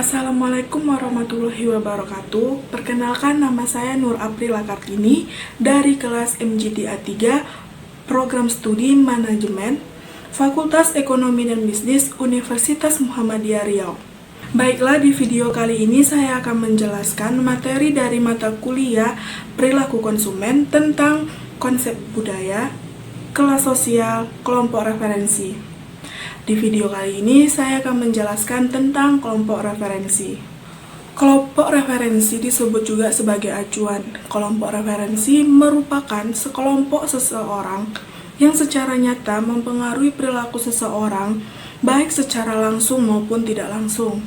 Assalamualaikum warahmatullahi wabarakatuh. Perkenalkan, nama saya Nur Aprila Kartini dari kelas MGTA 3, Program Studi Manajemen, Fakultas Ekonomi dan Bisnis, Universitas Muhammadiyah Riau. Baiklah, di video kali ini saya akan menjelaskan materi dari mata kuliah Perilaku Konsumen tentang konsep budaya, kelas sosial, kelompok referensi. Di video kali ini saya akan menjelaskan tentang kelompok referensi. Kelompok referensi disebut juga sebagai acuan. Kelompok referensi merupakan sekelompok seseorang yang secara nyata mempengaruhi perilaku seseorang, baik secara langsung maupun tidak langsung.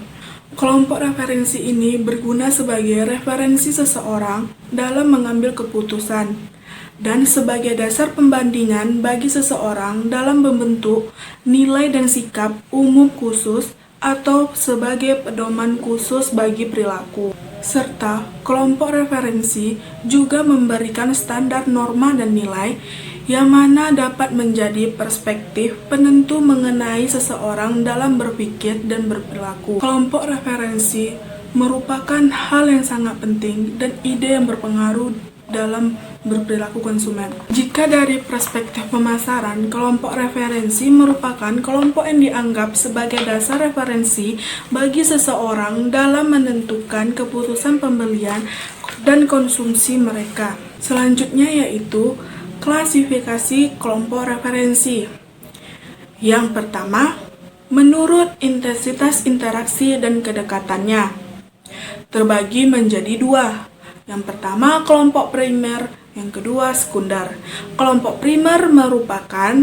Kelompok referensi ini berguna sebagai referensi seseorang dalam mengambil keputusan dan sebagai dasar pembandingan bagi seseorang dalam membentuk nilai dan sikap umum khusus atau sebagai pedoman khusus bagi perilaku. Serta kelompok referensi juga memberikan standar norma dan nilai yang mana dapat menjadi perspektif penentu mengenai seseorang dalam berpikir dan berperilaku. Kelompok referensi merupakan hal yang sangat penting dan ide yang berpengaruh dalam berperilaku konsumen. Jika dari perspektif pemasaran, kelompok referensi merupakan kelompok yang dianggap sebagai dasar referensi bagi seseorang dalam menentukan keputusan pembelian dan konsumsi mereka. Selanjutnya yaitu klasifikasi kelompok referensi. Yang pertama, menurut intensitas interaksi dan kedekatannya, terbagi menjadi dua. Yang pertama, kelompok primer, yang kedua sekunder. Kelompok primer merupakan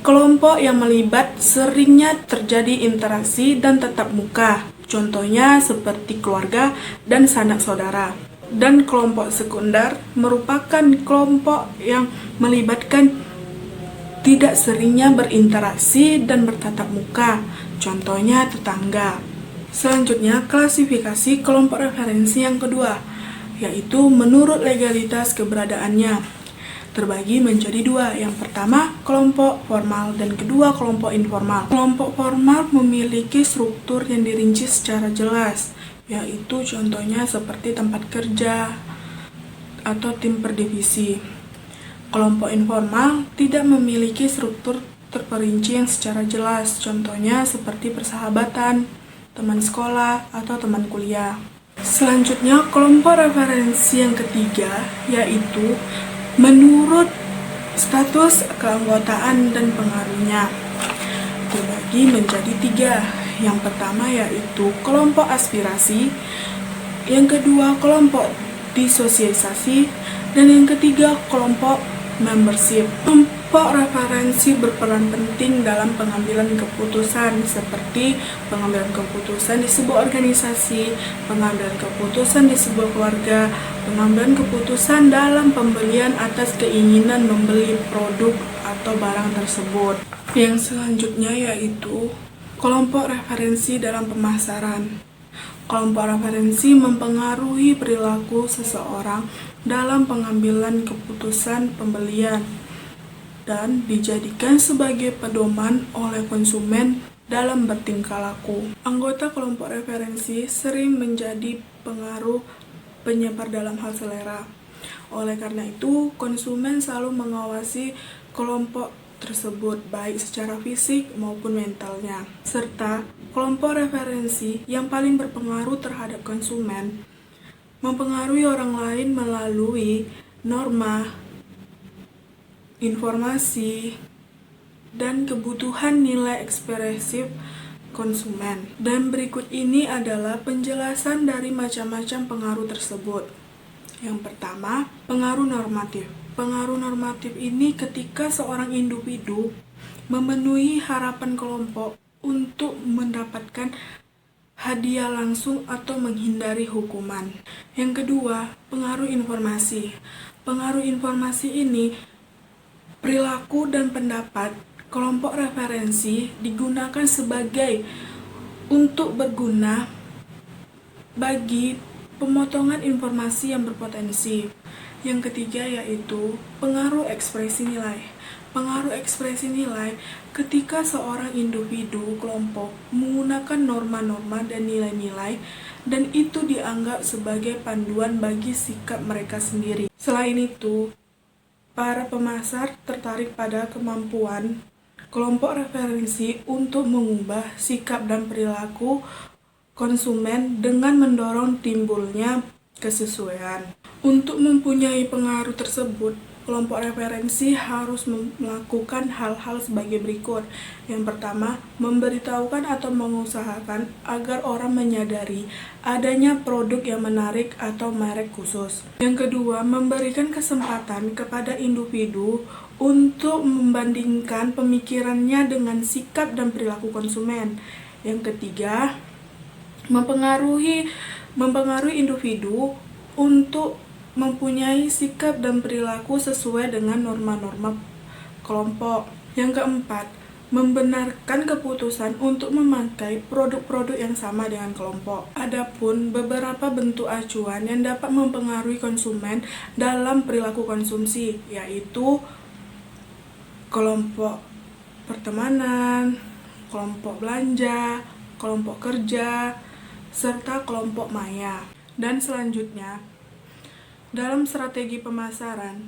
kelompok yang melibat seringnya terjadi interaksi dan tatap muka, contohnya seperti keluarga dan sanak saudara. Dan kelompok sekunder merupakan kelompok yang melibatkan tidak seringnya berinteraksi dan bertatap muka, contohnya tetangga. Selanjutnya, klasifikasi kelompok referensi yang kedua, yaitu menurut legalitas keberadaannya, terbagi menjadi dua. Yang pertama, kelompok formal, dan kedua, kelompok informal. Kelompok formal memiliki struktur yang dirinci secara jelas, yaitu contohnya seperti tempat kerja atau tim per divisi. Kelompok informal tidak memiliki struktur terperinci yang secara jelas, contohnya seperti persahabatan, teman sekolah, atau teman kuliah. Selanjutnya, kelompok referensi yang ketiga yaitu menurut status keanggotaan dan pengaruhnya, terbagi menjadi tiga. Yang pertama yaitu kelompok aspirasi, yang kedua kelompok disosialisasi, dan yang ketiga kelompok membership. Kelompok referensi berperan penting dalam pengambilan keputusan, seperti pengambilan keputusan di sebuah organisasi, pengambilan keputusan di sebuah keluarga, pengambilan keputusan dalam pembelian atas keinginan membeli produk atau barang tersebut. Yang selanjutnya yaitu kelompok referensi dalam pemasaran. Kelompok referensi mempengaruhi perilaku seseorang dalam pengambilan keputusan pembelian dan dijadikan sebagai pedoman oleh konsumen dalam bertingkah laku. Anggota kelompok referensi sering menjadi pengaruh penyebar dalam hal selera. Oleh karena itu, konsumen selalu mengawasi kelompok tersebut, baik secara fisik maupun mentalnya. Serta kelompok referensi yang paling berpengaruh terhadap konsumen mempengaruhi orang lain melalui norma, informasi, dan kebutuhan nilai ekspresif konsumen. Dan berikut ini adalah penjelasan dari macam-macam pengaruh tersebut. Yang pertama, pengaruh normatif. Pengaruh normatif ini ketika seorang individu memenuhi harapan kelompok untuk mendapatkan hadiah langsung atau menghindari hukuman. Yang kedua, pengaruh informasi. Pengaruh informasi ini perilaku dan pendapat kelompok referensi digunakan sebagai untuk berguna bagi pemotongan informasi yang berpotensi. Yang ketiga yaitu pengaruh ekspresi nilai. Pengaruh ekspresi nilai ketika seorang individu kelompok menggunakan norma-norma dan nilai-nilai dan itu dianggap sebagai panduan bagi sikap mereka sendiri. Selain itu, para pemasar tertarik pada kemampuan kelompok referensi untuk mengubah sikap dan perilaku konsumen dengan mendorong timbulnya kesesuaian. Untuk mempunyai pengaruh tersebut, kelompok referensi harus melakukan hal-hal sebagai berikut. Yang pertama, memberitahukan atau mengusahakan agar orang menyadari adanya produk yang menarik atau merek khusus. Yang kedua, memberikan kesempatan kepada individu untuk membandingkan pemikirannya dengan sikap dan perilaku konsumen. Yang ketiga, mempengaruhi individu untuk mempunyai sikap dan perilaku sesuai dengan norma-norma kelompok. Yang keempat, membenarkan keputusan untuk memakai produk-produk yang sama dengan kelompok. Adapun beberapa bentuk acuan yang dapat mempengaruhi konsumen dalam perilaku konsumsi, yaitu kelompok pertemanan, kelompok belanja, kelompok kerja, serta kelompok maya. Dan selanjutnya, dalam strategi pemasaran,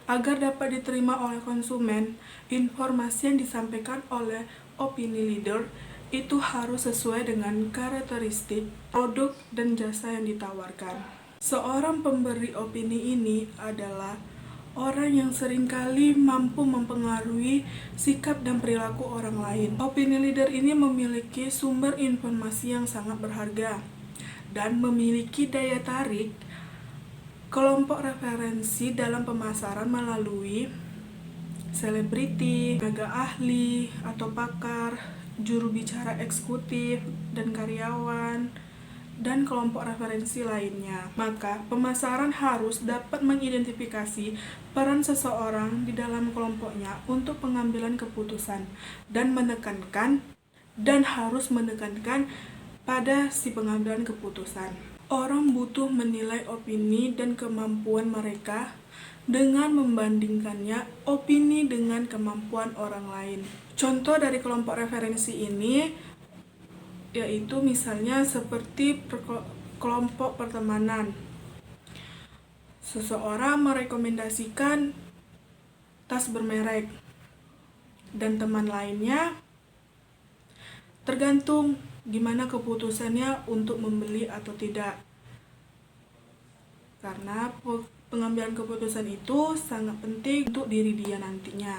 agar dapat diterima oleh konsumen, informasi yang disampaikan oleh opini leader itu harus sesuai dengan karakteristik produk dan jasa yang ditawarkan. Seorang pemberi opini ini adalah orang yang seringkali mampu mempengaruhi sikap dan perilaku orang lain. Opini leader ini memiliki sumber informasi yang sangat berharga dan memiliki daya tarik kelompok referensi dalam pemasaran melalui selebriti, tenaga ahli atau pakar, juru bicara eksekutif, dan karyawan, dan kelompok referensi lainnya. Maka, pemasaran harus dapat mengidentifikasi peran seseorang di dalam kelompoknya untuk pengambilan keputusan dan harus menekankan pada si pengambilan keputusan. Orang butuh menilai opini dan kemampuan mereka dengan membandingkannya opini dengan kemampuan orang lain. Contoh dari kelompok referensi ini yaitu misalnya seperti kelompok pertemanan. Seseorang merekomendasikan tas bermerek dan teman lainnya tergantung gimana keputusannya untuk membeli atau tidak. Karena pengambilan keputusan itu sangat penting untuk diri dia nantinya.